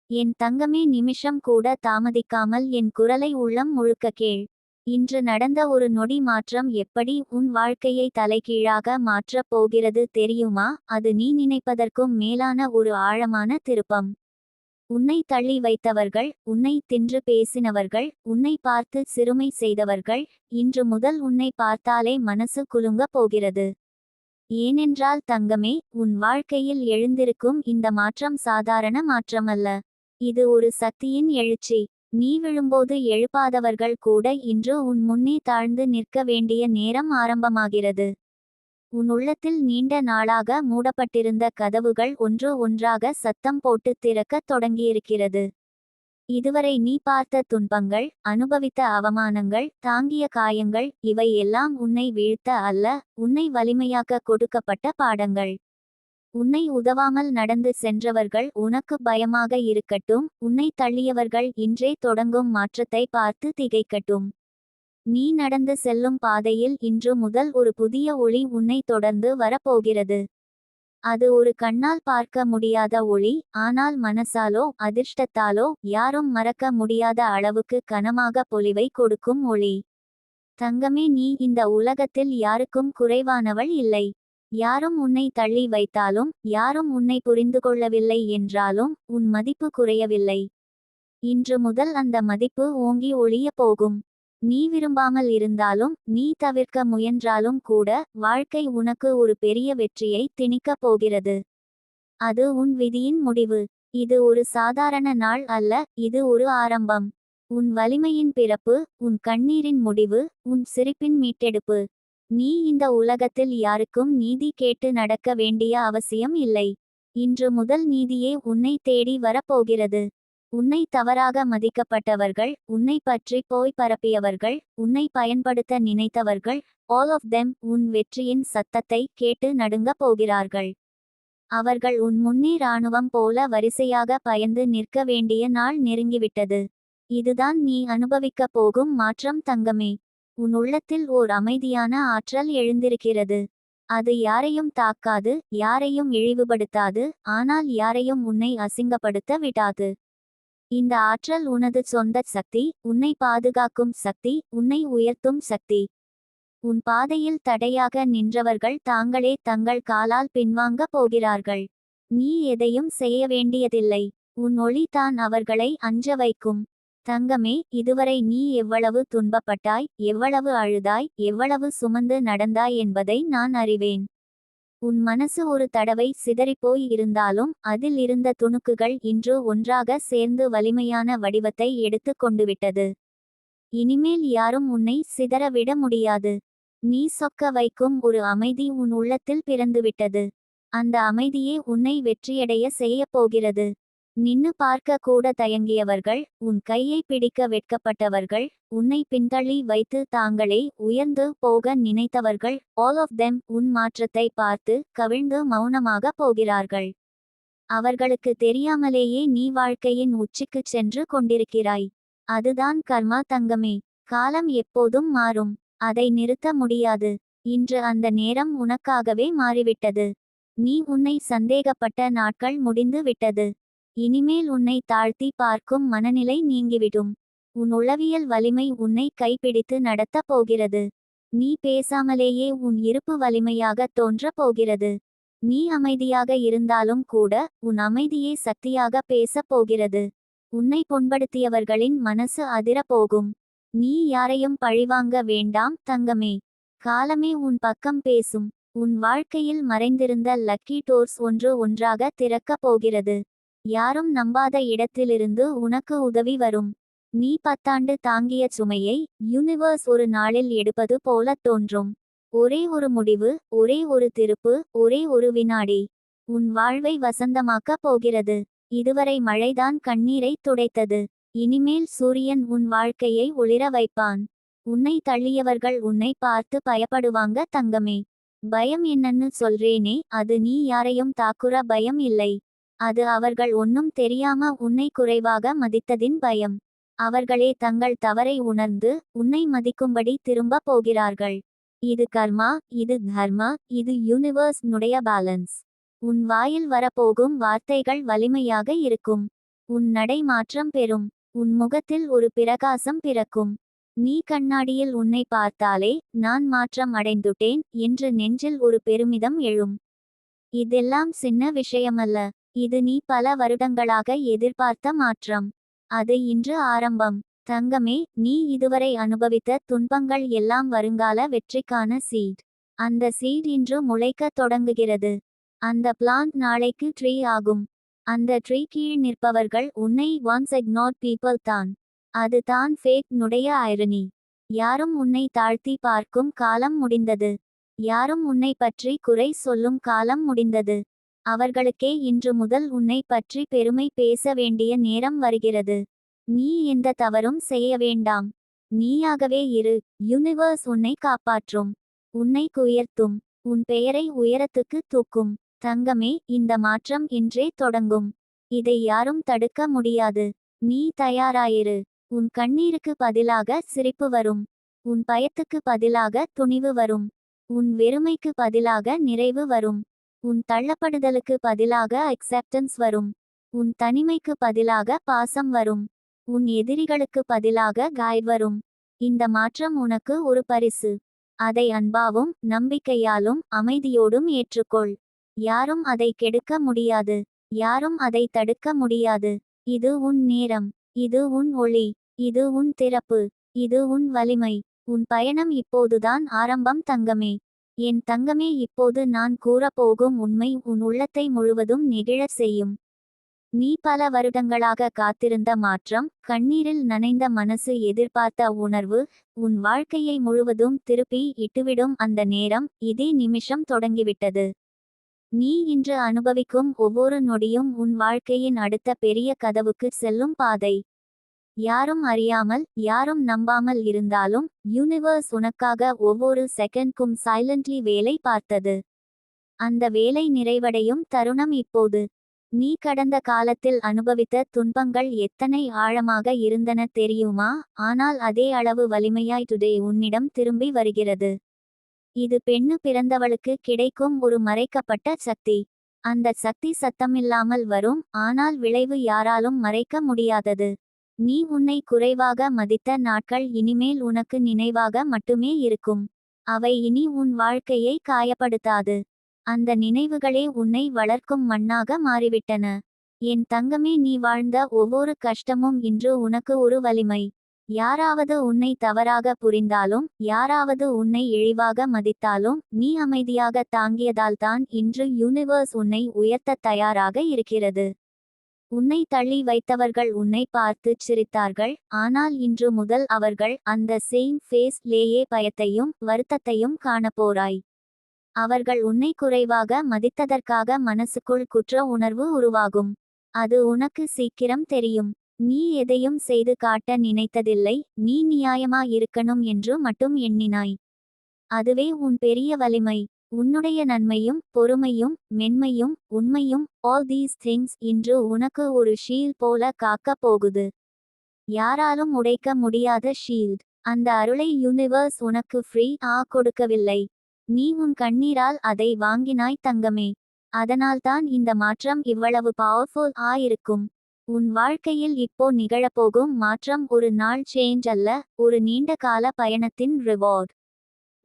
என் தங்கமே, நிமிஷம் கூட தாமதிக்காமல் என் குரலை உள்ளம் முழுக்க கேள். இன்று நடந்த ஒரு நொடி மாற்றம் எப்படி உன் வாழ்க்கையை தலைகீழாக மாற்றப் போகிறது தெரியுமா? அது நீ நினைப்பதற்கும் மேலான ஒரு ஆழமான திருப்பம். உன்னை தள்ளி வைத்தவர்கள், உன்னை தின்று பேசினவர்கள், உன்னை பார்த்து சிறுமை செய்தவர்கள், இன்று முதல் உன்னை பார்த்தாலே மனசு குலுங்கப் போகிறது. ஏனென்றால் தங்கமே, உன் வாழ்க்கையில் எழுந்திருக்கும் இந்த மாற்றம் சாதாரண மாற்றமல்ல. இது ஒரு சக்தியின் எழுச்சி. நீ விழும்போது எழுப்பாதவர்கள் கூட இன்று உன் முன்னே தாழ்ந்து நிற்க வேண்டிய நேரம் ஆரம்பமாகிறது. உன் உள்ளத்தில் நீண்ட நாளாக மூடப்பட்டிருந்த கதவுகள் ஒன்று ஒன்றாக சத்தம் போட்டு திறக்கத் தொடங்கியிருக்கிறது. இதுவரை நீ பார்த்த துன்பங்கள், அனுபவித்த அவமானங்கள், தாங்கிய காயங்கள், இவை எல்லாம் உன்னை வீழ்த்த அல்ல, உன்னை வலிமையாக்க கொடுக்கப்பட்ட பாடங்கள். உன்னை உதவாமல் நடந்து சென்றவர்கள் உனக்கு பயமாக இருக்கட்டும், உன்னை தள்ளியவர்கள் இன்றே தொடங்கும் மாற்றத்தை பார்த்து திகைக்கட்டும். நீ நடந்து செல்லும் பாதையில் இன்று முதல் ஒரு புதிய ஒளி உன்னை தொடர்ந்து வரப்போகிறது. அது ஒரு கண்ணால் பார்க்க முடியாத ஒளி, ஆனால் மனசாலோ அதிர்ஷ்டத்தாலோ யாரும் மறக்க முடியாத அளவுக்கு கனமாக பொலிவை கொடுக்கும் ஒளி. தங்கமே, நீ இந்த உலகத்தில் யாருக்கும் குறைவானவள் இல்லை. யாரும் உன்னை தள்ளி வைத்தாலும், யாரும் உன்னை புரிந்து கொள்ளவில்லை என்றாலும் உன் மதிப்பு குறையவில்லை. இன்று முதல் அந்த மதிப்பு ஓங்கி ஒளிய போகும். நீ விரும்பாமல் இருந்தாலும், நீ தவிர்க்க முயன்றாலும் கூட, வாழ்க்கை உனக்கு ஒரு பெரிய வெற்றியை திணிக்கப் போகிறது. அது உன் விதியின் முடிவு. இது ஒரு சாதாரண நாள் அல்ல, இது ஒரு ஆரம்பம். உன் வலிமையின் பிறப்பு, உன் கண்ணீரின் முடிவு, உன் சிரிப்பின் மீட்டெடுப்பு. நீ இந்த உலகத்தில் யாருக்கும் நீதி கேட்டு நடக்க வேண்டிய அவசியம் இல்லை. இன்று முதல் நீதியே உன்னை தேடி வரப்போகிறது. உன்னை தவறாக மதிக்கப்பட்டவர்கள், உன்னை பற்றி போய் பரப்பியவர்கள், உன்னை பயன்படுத்த நினைத்தவர்கள், ஆல் ஆஃப் தெம் உன் வெற்றியின் சத்தத்தை கேட்டு நடுங்கப் போகிறார்கள். அவர்கள் உன் முன்னே இராணுவம் போல வரிசையாக பயந்து நிற்க வேண்டிய நாள் நெருங்கிவிட்டது. இதுதான் நீ அனுபவிக்கப் போகும் மாற்றம் தங்கமே. உன் உள்ளத்தில் ஓர் அமைதியான ஆற்றல் எழுந்திருக்கிறது. அது யாரையும் தாக்காது, யாரையும் இழிவுபடுத்தாது, ஆனால் யாரையும் உன்னை அசிங்கப்படுத்த விடாது. இந்த ஆற்றல் உனது சொந்த சக்தி, உன்னை பாதுகாக்கும் சக்தி, உன்னை உயர்த்தும் சக்தி. உன் பாதையில் தடையாக நின்றவர்கள் தாங்களே தங்கள் காலால் பின்வாங்க போகிறார்கள். நீ எதையும் செய்ய வேண்டியதில்லை. உன் ஒளி தான் அவர்களை அஞ்ச வைக்கும். தங்கமே, இதுவரை நீ எவ்வளவு துன்பப்பட்டாய், எவ்வளவு அழுதாய், எவ்வளவு சுமந்து நடந்தாய் என்பதை நான் அறிவேன். உன் மனசு ஒரு தடவை சிதறிப்போய் இருந்தாலும், அதில் இருந்த துணுக்குகள் இன்று ஒன்றாக சேர்ந்து வலிமையான வடிவத்தை எடுத்து கொண்டுவிட்டது. இனிமேல் யாரும் உன்னை சிதற விட முடியாது. நீ சொக்க வைக்கும் ஒரு அமைதி உன் உள்ளத்தில் பிறந்துவிட்டது. அந்த அமைதியே உன்னை வெற்றியடைய செய்யப் போகிறது. நின்னு பார்க்க கூட தயங்கியவர்கள், உன் கையை பிடிக்க வெட்கப்பட்டவர்கள், உன்னை பின்தள்ளி வைத்து தாங்களே உயர்ந்து போக நினைத்தவர்கள், ஆல் ஆஃப் தெம் உன் மாற்றத்தை பார்த்து கவிழ்ந்து மௌனமாக போகிறார்கள். அவர்களுக்கு தெரியாமலேயே நீ வாழ்க்கையின் உச்சிக்குச் சென்று கொண்டிருக்கிறாய். அதுதான் கர்மா தங்கமே. காலம் எப்போதும் மாறும். அதை நிறுத்த முடியாது. இன்று அந்த நேரம் உனக்காகவே மாறிவிட்டது. நீ உன்னை சந்தேகப்பட்ட நாட்கள் முடிந்து விட்டது. இனிமேல் உன்னை தாழ்த்தி பார்க்கும் மனநிலை நீங்கிவிடும். உன் உளவியல் வலிமை உன்னை கைப்பிடித்து நடத்தப் போகிறது. நீ பேசாமலேயே உன் இருப்பு வலிமையாக தோன்றப் போகிறது. நீ அமைதியாக இருந்தாலும் கூட, உன் அமைதியே சக்தியாக பேசப் போகிறது. உன்னை புண்படுத்தியவர்களின் மனசு அதிரப் போகும். நீ யாரையும் பழிவாங்க வேண்டாம் தங்கமே. காலமே உன் பக்கம் பேசும். உன் வாழ்க்கையில் மறைந்திருந்த லக்கி டோர்ஸ் ஒன்று ஒன்றாக திறக்கப் போகிறது. யாரும் நம்பாத இடத்திலிருந்து உனக்கு உதவி வரும். நீ 10 ஆண்டு தாங்கிய சுமையை யூனிவர்ஸ் ஒரு நாளில் எடுப்பது போலத் தோன்றும். ஒரே ஒரு முடிவு, ஒரே ஒரு திருப்பு, ஒரே ஒரு வினாடி உன் வாழ்வை வசந்தமாக்கப் போகிறது. இதுவரை மழைதான் கண்ணீரை துடைத்தது. இனிமேல் சூரியன் உன் வாழ்க்கையை ஒளிர வைப்பான். உன்னை தள்ளியவர்கள் உன்னை பார்த்து பயப்படுவாங்க தங்கமே. பயம் என்னன்னு சொல்றேனே, அது நீ யாரையும் தாக்குற பயம் இல்லை. அது அவர்கள் ஒன்னும் தெரியாம உன்னை குறைவாக மதித்ததின் பயம். அவர்களே தங்கள் தவறை உணர்ந்து உன்னை மதிக்கும்படி திரும்ப போகிறார்கள். இது கர்மா, இது தர்மா, இது யூனிவர்ஸ் நுடைய பேலன்ஸ். உன் வாயில் வரப்போகும் வார்த்தைகள் வலிமையாக இருக்கும். உன் நடை மாற்றம் பெறும். உன் முகத்தில் ஒரு பிரகாசம் பிறக்கும். நீ கண்ணாடியில் உன்னை பார்த்தாலே நான் மாற்றம் அடைந்துட்டேன் என்று நெஞ்சில் ஒரு பெருமிதம் எழும். இதெல்லாம் சின்ன விஷயமல்ல. இது நீ பல வருடங்களாக எதிர்பார்த்த மாற்றம். அது இன்று ஆரம்பம். தங்கமே, நீ இதுவரை அனுபவித்த துன்பங்கள் எல்லாம் வருங்கால வெற்றிக்கான சீட். அந்த சீட் இன்று முளைக்கத் தொடங்குகிறது. அந்த பிளான்ட் நாளைக்கு ட்ரீ ஆகும். அந்த ட்ரீ கீழ் நிற்பவர்கள் உன்னை ஒன்ஸ் இக்னோர்ட் பீப்பிள் தான். அது தான் ஃபேட் நுடைய ஐரணி. யாரும் உன்னை தாழ்த்தி பார்க்கும் காலம் முடிந்தது. யாரும் உன்னை பற்றி குறை சொல்லும் காலம் முடிந்தது. அவர்களுக்கே இன்று முதல் உன்னை பற்றி பெருமை பேச வேண்டிய நேரம் வருகிறது. நீ எந்த தவறும் செய்ய வேண்டாம். நீயாகவே இரு. யூனிவர்ஸ் உன்னை காப்பாற்றும். உன்னை உயர்த்தும். உன் பெயரை உயரத்துக்கு தூக்கும். தங்கமே, இந்த மாற்றம் இன்றே தொடங்கும். இதை யாரும் தடுக்க முடியாது. நீ தயாராயிரு. உன் கண்ணீருக்கு பதிலாக சிரிப்பு வரும். உன் பயத்துக்கு பதிலாக துணிவு வரும். உன் வெறுமைக்கு பதிலாக நிறைவு வரும். உன் தள்ளப்படுதலுக்கு பதிலாக அக்செப்டன்ஸ் வரும். உன் தனிமைக்கு பதிலாக பாசம் வரும். உன் எதிரிகளுக்கு பதிலாக கைட் வரும். இந்த மாற்றம் உனக்கு ஒரு பரிசு. அதை அன்பாவும் நம்பிக்கையாலும் அமைதியோடும் ஏற்றுக்கொள். யாரும் அதை கெடுக்க முடியாது. யாரும் அதை தடுக்க முடியாது. இது உன் நேரம். இது உன் ஒளி. இது உன் திறப்பு. இது உன் வலிமை. உன் பயணம் இப்போதுதான் ஆரம்பம் தங்கமே. என் தங்கமே, இப்போது நான் கூறப்போகும் உண்மை உன் உள்ளத்தை முழுவதும் நெகிழச் செய்யும். நீ பல வருடங்களாக காத்திருந்த மாற்றம், கண்ணீரில் நனைந்த மனசு எதிர்பார்த்த உணர்வு, உன் வாழ்க்கையை முழுவதும் திருப்பி இட்டுவிடும் அந்த நேரம் இதே நிமிஷம் தொடங்கிவிட்டது. நீ இன்று அனுபவிக்கும் ஒவ்வொரு நொடியும் உன் வாழ்க்கையின் அடுத்த பெரிய கதவுக்கு செல்லும் பாதை. யாரும் அறியாமல், யாரும் நம்பாமல் இருந்தாலும் யூனிவர்ஸ் உனக்காக ஒவ்வொரு செகண்ட்க்கும் சைலண்ட்லி வேலை பார்த்தது. அந்த வேலை நிறைவடையும் தருணம் இப்போது. நீ கடந்த காலத்தில் அனுபவித்த துன்பங்கள் எத்தனை ஆழமாக இருந்தன தெரியுமா? ஆனால் அதே அளவு வலிமையாய் டுடே உன்னிடம் திரும்பி வருகிறது. இது பெண்ணு பிறந்தவளுக்கு கிடைக்கும் ஒரு மறைக்கப்பட்ட சக்தி. அந்த சக்தி சத்தமில்லாமல் வரும், ஆனால் விளைவு யாராலும் மறைக்க முடியாதது. நீ உன்னை குறைவாக மதித்த நாட்கள் இனிமேல் உனக்கு நினைவாக மட்டுமே இருக்கும். அவை இனி உன் வாழ்க்கையை காயப்படுத்தாது. அந்த நினைவுகளே உன்னை வளர்க்கும் மண்ணாக மாறிவிட்டன. என் தங்கமே, நீ வாழ்ந்த ஒவ்வொரு கஷ்டமும் இன்று உனக்கு ஒரு வலிமை. யாராவது உன்னை தவறாக புரிந்தாலும், யாராவது உன்னை இழிவாக மதித்தாலும், நீ அமைதியாக தாங்கியதால்தான் இன்று யூனிவர்ஸ் உன்னை உயர்த்த தயாராக இருக்கிறது. உன்னை தள்ளி வைத்தவர்கள் உன்னை பார்த்து சிரித்தார்கள், ஆனால் இன்று முதல் அவர்கள் அந்த சேம் ஃபேஸ் லேயே பயத்தையும் வருத்தத்தையும் காணப்போறாய். அவர்கள் உன்னை குறைவாக மதித்ததற்காக மனசுக்குள் குற்ற உணர்வு உருவாகும். அது உனக்கு சீக்கிரம் தெரியும். நீ எதையும் செய்து காட்ட நினைத்ததில்லை, நீ நியாயமா இருக்கணும் என்று மட்டும் எண்ணினாய். அதுவே உன் பெரிய வலிமை. உன்னுடைய நன்மையும் பொறுமையும் மென்மையும் உண்மையும் ஆல் தீஸ் திங்ஸ் இன்று உனக்கு ஒரு ஷீல்ட் போல காக்கப் போகுது. யாராலும் உடைக்க முடியாத ஷீல்ட். அந்த அருளை யூனிவர்ஸ் உனக்கு ஃப்ரீ கொடுக்கவில்லை. நீ உன் கண்ணீரால் அதை வாங்கினாய் தங்கமே. அதனால்தான் இந்த மாற்றம் இவ்வளவு பவர்ஃபுல் இருக்கும். உன் வாழ்க்கையில் இப்போ நிகழப்போகும் மாற்றம் ஒரு நாள் சேஞ்ச் அல்ல, ஒரு நீண்ட கால பயணத்தின் ரிவார்ட்.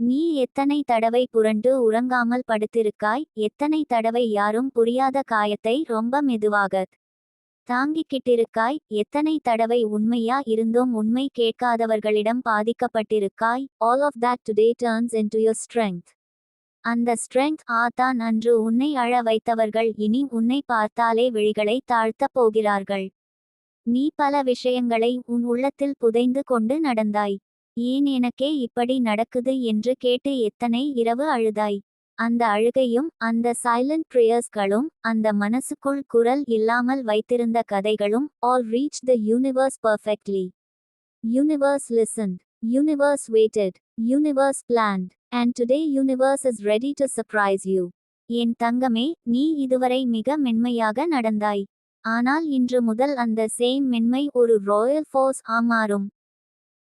நீ எத்தனை தடவை புரண்டு உறங்காமல் படுத்திருக்காய்? எத்தனை தடவை யாரும் புரியாத காயத்தை ரொம்ப மெதுவாக தாங்கிக்கிட்டிருக்காய்? எத்தனை தடவை உண்மையா இருந்தும் உண்மை கேட்காதவர்களிடம் பாதிக்கப்பட்டிருக்காய்? All of that today turns into your strength. அந்த ஸ்ட்ரெங்க் தான் அன்று உன்னை அழ வைத்தவர்கள் இனி உன்னை பார்த்தாலே விழிகளை தாழ்த்தப் போகிறார்கள். நீ பல விஷயங்களை உன் உள்ளத்தில் புதைந்து கொண்டு நடந்தாய். ஏன் எனக்கே இப்படி நடக்குது என்று கேட்டு எத்தனை இரவு அழுதாய். அந்த அழுகையும் அந்த சைலண்ட் ப்ரேயர்ஸ்களும் அந்த மனசுக்குள் குரல் இல்லாமல் வைத்திருந்த கதைகளும் all reach the universe perfectly. Universe listened. Universe waited. Universe planned. And today universe is ready to surprise you. என் தங்கமே, நீ இதுவரை மிக மென்மையாக நடந்தாய். ஆனால் இன்று முதல் அந்த சேம் மென்மை ஒரு ராயல் ஃபோர்ஸ் மாறும்.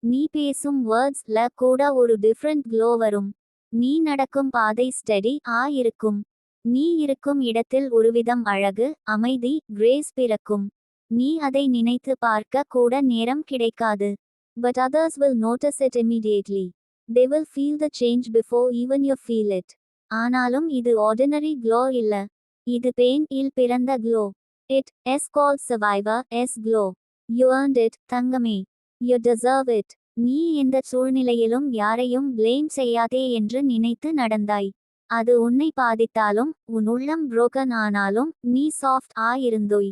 நீ பேசும் வேர்ட்ஸ்ல கூட ஒரு டிஃப்ரெண்ட் க்ளோ வரும். நீ நடக்கும் பாதை ஸ்டெடி இருக்கும். நீ இருக்கும் இடத்தில் ஒருவிதம் அழகு, அமைதி, கிரேஸ் பிறக்கும். நீ அதை நினைத்து பார்க்க கூட நேரம் கிடைக்காது. But others will notice it immediately. They will feel the change before even you feel it. ஆனாலும் இது ordinary glow இல்ல. இது பெயின் இல் பிறந்த glow. It is called survivor s glow. You earned it, தங்கமே. You deserve it. நீ எந்த சூழ்நிலையிலும் யாரையும் blame செய்யாதே என்று நினைத்து நடந்தாய். அது உன்னை பாதித்தாலும் உன் உள்ளம் broken ஆனாலும் நீ சாஃப்ட் ஆயிருந்தோய்.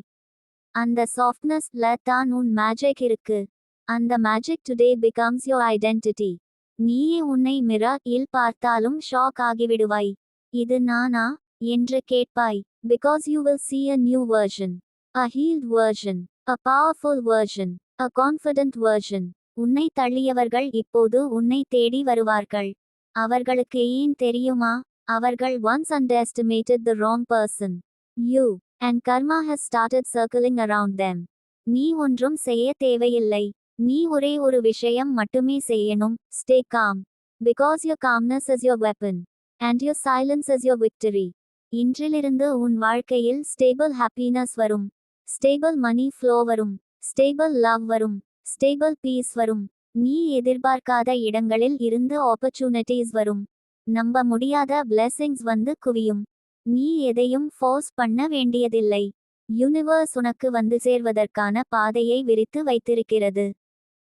அந்த சாஃப்ட்னஸ்ல தான் உன் மேஜிக் இருக்கு. அந்த magic today becomes your identity. நீயே உன்னை மிரர் இல் பார்த்தாலும் ஷாக் ஆகிவிடுவாய். இது நானா என்று கேட்பாய். Because you will see a new version. A healed version. A powerful version. A confident version. உன்னை தள்ளியவர்கள் இப்போது உன்னை தேடி வருவார்கள். அவர்களுக்கு ஏன் தெரியுமா? அவர்கள் once underestimated the wrong person. You. And karma has started circling around them. நீ ஒன்றும் செய்ய தேவையில்லை. நீ ஒரே ஒரு விஷயம் மட்டுமே செய்யணும். Stay calm. Because your calmness is your weapon. And your silence is your victory. இன்றிலிருந்து உன் வாழ்க்கையில் ஸ்டேபிள் ஹாப்பினஸ் வரும். ஸ்டேபிள் மணி ஃப்ளோ வரும். ஸ்டேபிள் லவ் வரும். ஸ்டேபிள் பீஸ் வரும். நீ எதிர்பார்க்காத இடங்களில் இருந்து ஆப்பர்ச்சுனிட்டிஸ் வரும். நம்ப முடியாத பிளெஸிங்ஸ் வந்து குவியும். நீ எதையும் ஃபோர்ஸ் பண்ண வேண்டியதில்லை. யூனிவர்ஸ் உனக்கு வந்து சேர்வதற்கான பாதையை விரித்து வைத்திருக்கிறது.